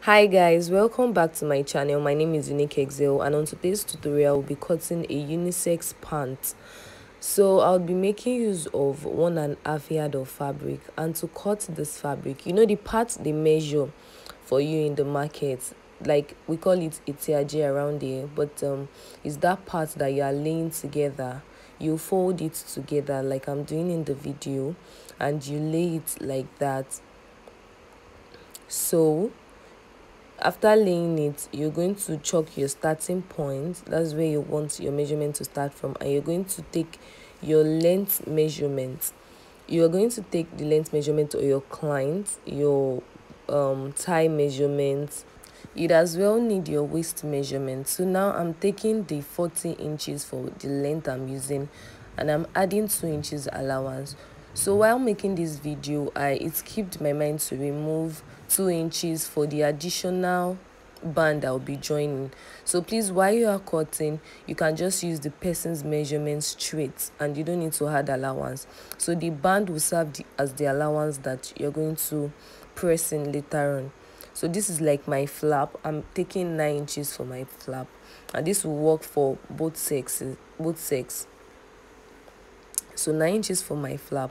Hi guys, welcome back to my channel. My name is unisex, and on today's tutorial we'll be cutting a unisex pant. So I'll be making use of 1.5 yard of fabric, and to cut this fabric, the part they measure for you in the market, like we call it itiaje around here, but it's that part that you are laying together. You fold it together like I'm doing in the video, and you lay it like that. So after laying it, you're going to chalk your starting point. That's where you want your measurement to start from, and you're going to take your length measurement. You're going to take the length measurement of your client, your thigh measurement. You'd as well need your waist measurement. So now I'm taking the 40 inches for the length I'm using, and I'm adding 2 inches allowance. So while making this video, it skipped my mind to remove 2 inches for the additional band I'll be joining. So please, while you are cutting, you can just use the person's measurement straight, and you don't need to add allowance. So the band will serve as the allowance that you're going to press in later on. So this is like my flap. I'm taking 9 inches for my flap, and this will work for both sexes. So 9 inches for my flap,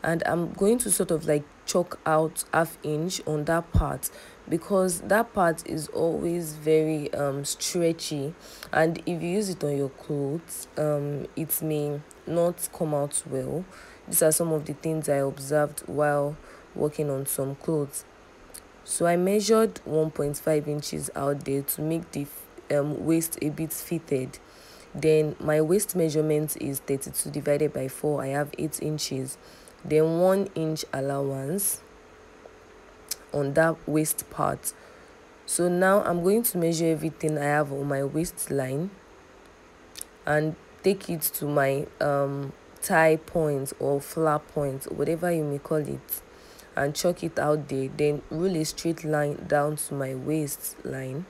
and I'm going to sort of like chalk out ½ inch on that part, because that part is always very stretchy, and if you use it on your clothes, it may not come out well. These are some of the things I observed while working on some clothes. So I measured 1.5 inches out there to make the waist a bit fitted. Then my waist measurement is 32 divided by 4. I have 8 inches. Then 1 inch allowance on that waist part. So now I'm going to measure everything I have on my waistline and take it to my thigh point or flap point, whatever you may call it, and chalk it out there. Then rule a straight line down to my waistline.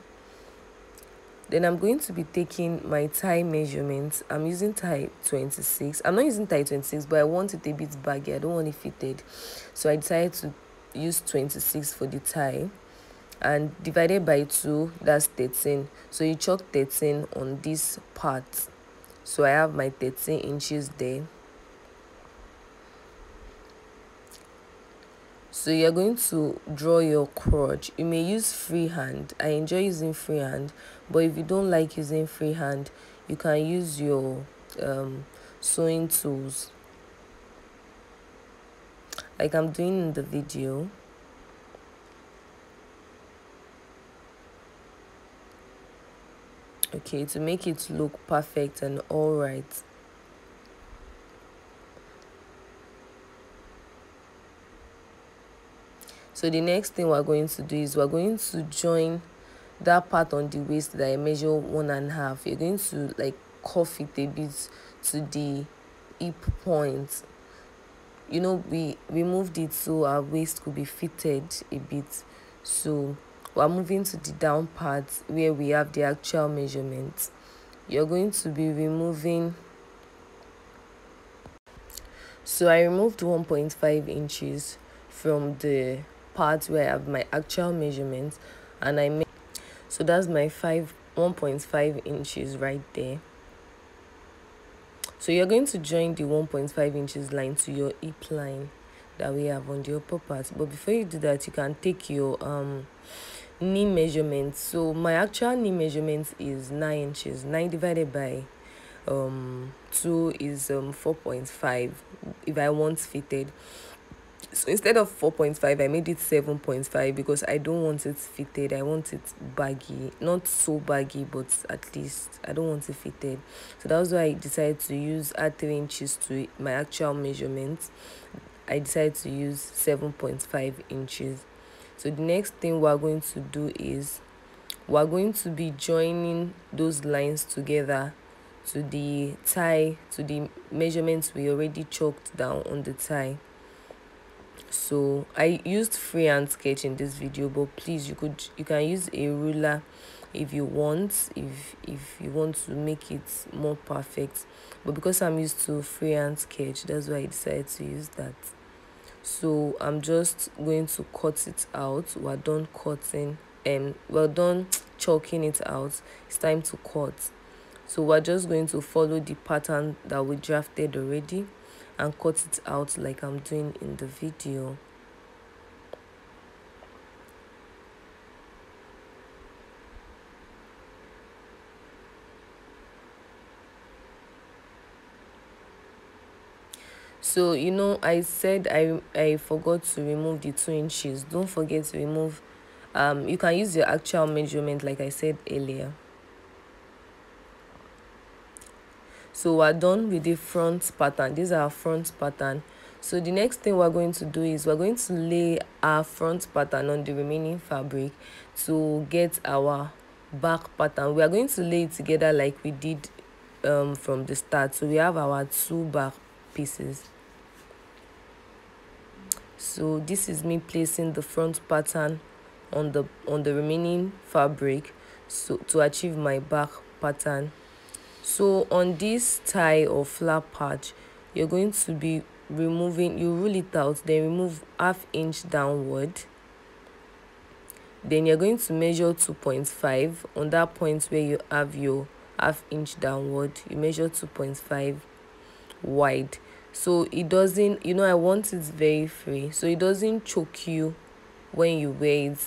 Then I'm going to be taking my thigh measurements. I'm using thigh 26. I'm not using thigh 26, but I want it a bit baggy. I don't want it fitted. So I decided to use 26 for the thigh. And divided by 2, that's 13. So you chalk 13 on this part. So I have my 13 inches there. So you're going to draw your crotch. You may use freehand. I enjoy using freehand, but if you don't like using freehand, you can use your sewing tools, like I'm doing in the video. Okay, to make it look perfect and all right. So the next thing we're going to do is we're going to join that part on the waist that I measure 1.5. You're going to like cuff it a bit to the hip point. We moved it so our waist could be fitted a bit. So we're moving to the down part where we have the actual measurement. You're going to be removing. So I removed 1.5 inches from the part where I have my actual measurement, and so that's my 1.5 inches right there. So you're going to join the 1.5 inches line to your hip line that we have on the upper part. But before you do that, you can take your knee measurement. So my actual knee measurement is 9 inches. 9 divided by 2 is 4.5 if I want fitted. So instead of 4.5, I made it 7.5 because I don't want it fitted. I want it baggy, not so baggy, but at least I don't want it fitted. So that was why I decided to add 3 inches to my actual measurement. I decided to use 7.5 inches. So the next thing we're going to do is we're going to be joining those lines together to the thigh, to the measurements we already chalked down on the thigh. So I used freehand sketch in this video, but please, you can use a ruler if you want, if you want to make it more perfect. But because I'm used to freehand sketch, that's why I decided to use that. So I'm just going to cut it out. We're done cutting well done chalking it out. It's time to cut. So we're just going to follow the pattern that we drafted already and cut it out like I'm doing in the video. So I said I forgot to remove the 2 inches. Don't forget to remove, you can use your actual measurement like I said earlier. So we're done with the front pattern. These are our front pattern. So the next thing we're going to do is we're going to lay our front pattern on the remaining fabric to get our back pattern. We are going to lay it together like we did from the start. So we have our 2 back pieces. So this is me placing the front pattern on the remaining fabric, so to achieve my back pattern. So on this tie or flap patch, you're going to be removing, you rule it out, then remove 1/2 inch downward. Then you're going to measure 2.5 on that point where you have your 1/2 inch downward. You measure 2.5 wide, so it doesn't, I want it very free, so it doesn't choke you when you wear it.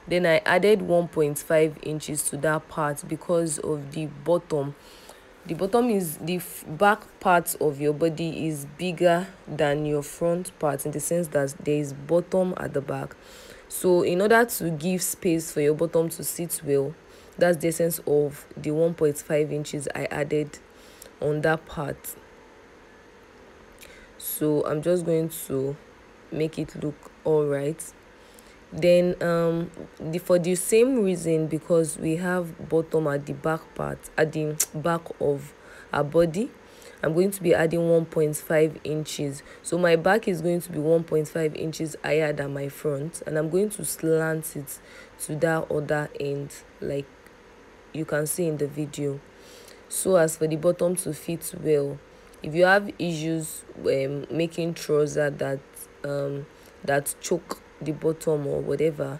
Then I added 1.5 inches to that part because of the bottom. The bottom is the back part of your body is bigger than your front part, in the sense that there is bottom at the back. So in order to give space for your bottom to sit well, that's the essence of the 1.5 inches I added on that part. So I'm just going to make it look all right. Then for the same reason, because we have bottom at the back part, at the back of our body, I'm going to be adding 1.5 inches. So my back is going to be 1.5 inches higher than my front, and I'm going to slant it to that other end like you can see in the video, so as for the bottom to fit well. If you have issues making trouser that choke the bottom or whatever,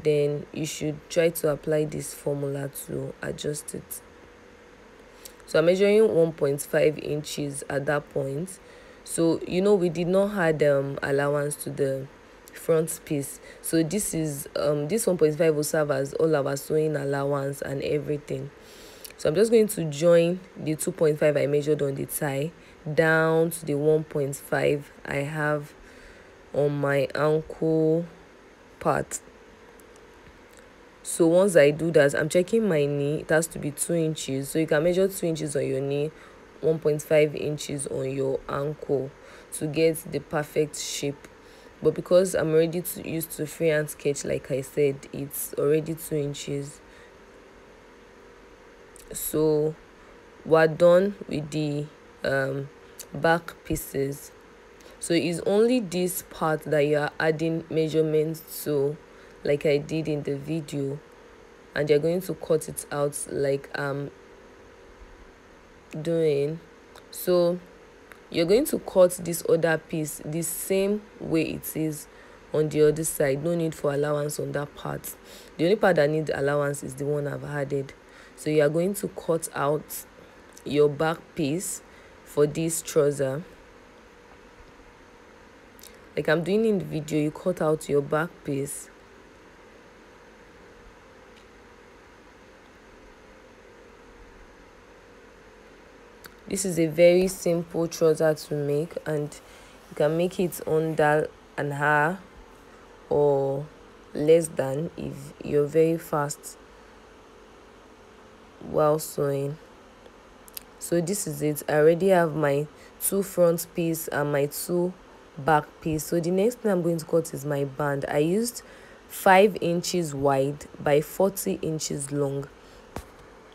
then you should try to apply this formula to adjust it. So I'm measuring 1.5 inches at that point. So we did not add allowance to the front piece, so this 1.5 will serve as all our sewing allowance and everything. So I'm just going to join the 2.5 I measured on the tie down to the 1.5 I have on my ankle part. So once I do that, I'm checking my knee. It has to be 2 inches. So you can measure 2 inches on your knee, 1.5 inches on your ankle to get the perfect shape. But because I'm already used to freehand sketch, like I said, it's already 2 inches. So we're done with the back pieces. So it's only this part that you are adding measurements to, like I did in the video, and you're going to cut it out like I'm doing. So you're going to cut this other piece the same way it is on the other side. No need for allowance on that part. The only part that needs allowance is the one I've added. So you are going to cut out your back piece for this trouser. Like I'm doing in the video, you cut out your back piece. This is a very simple trouser to make, and you can make it under an hour or less than if you're very fast while sewing. So this is it. I already have my 2 front piece and my 2 back piece. So the next thing I'm going to cut is my band. I used 5 inches wide by 40 inches long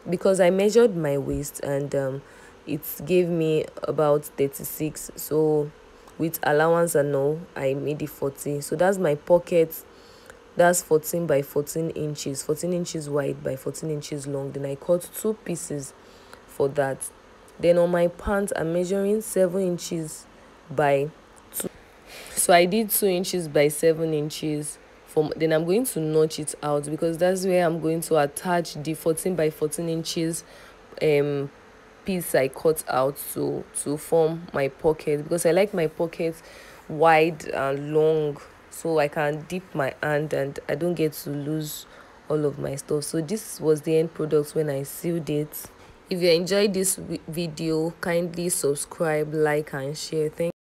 because I measured my waist and it gave me about 36. So with allowance and all, I made it 40. So that's my pocket. That's 14 by 14 inches, 14 inches wide by 14 inches long. Then I cut 2 pieces for that. Then on my pants, I'm measuring 7 inches by 2. So I did 2 inches by 7 inches then I'm going to notch it out, because that's where I'm going to attach the 14 by 14 inches um piece I cut out to form my pocket, because I like my pocket wide and long, so I can dip my hand and I don't get to lose all of my stuff. So this was the end product when I sealed it. If you enjoyed this video, kindly subscribe, like and share. Thank